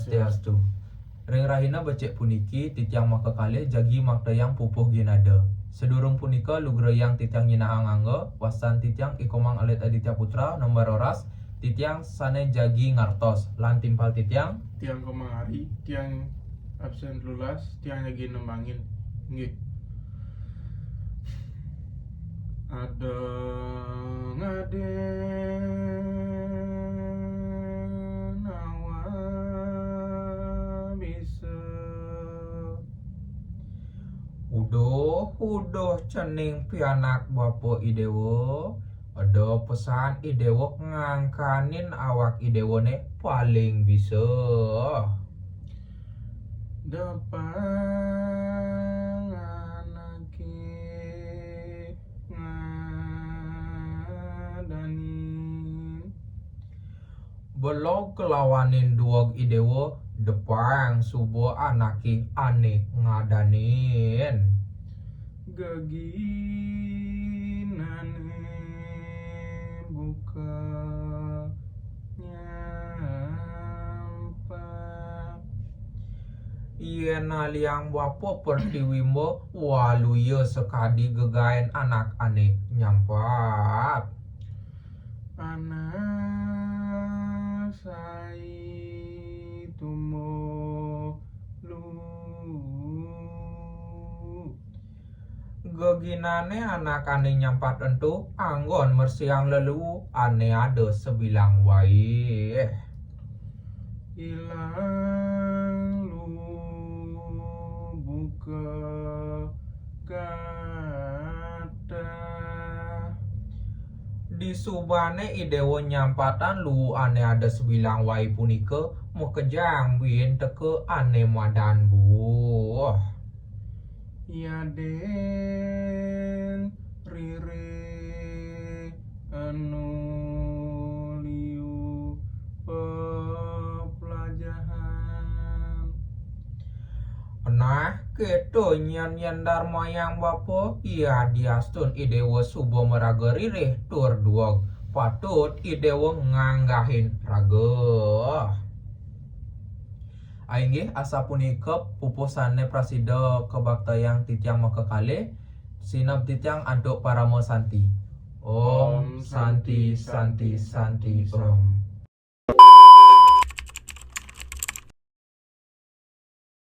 Swastiastu. Ring rahina becek puniki titiang makakale jagi makdayang pupuh ginada. Sedurung punika lugreyang titiang nyinaang angga wasan titiang ikomang alit aditya putra nomor oras titiang sane jagi ngartos lan timpal titiang tiang komangari, tiang absen lulas, tiang lagi nembangin. Nggih. Ada ngaden nawa bisa udoh cening pianak bapo idewo. Ada pesan idewo ngangkanin awak idewone paling bisa. dapang anake ngadanin Belok kelawanin duog idewo depang subuh anaki ane ngadanin. gaginane buka nyampa Yen aliang bapo pertiwimbo waluye sekadi gegain anak ane nyampat. anak sai tumo lu Geginane anak ane nyampat entu anggon mersiang lelu ane ada sebilang wae. ilang lu buka kata Di subane idewo nyampatan lu ane ada sebilang wae punike mau kejang bin teke ane madan bu. ya den rire anu liu pelajaran Nah, keto nyan dharma yang bapo iya diastun idewo subo merageririh tur duog patut idewo nganggahin raga. Aingge asa punika pupusane prasida kebaktayang titiang makakale sinap titiang aduk paramo santi. Om santi santi santi om.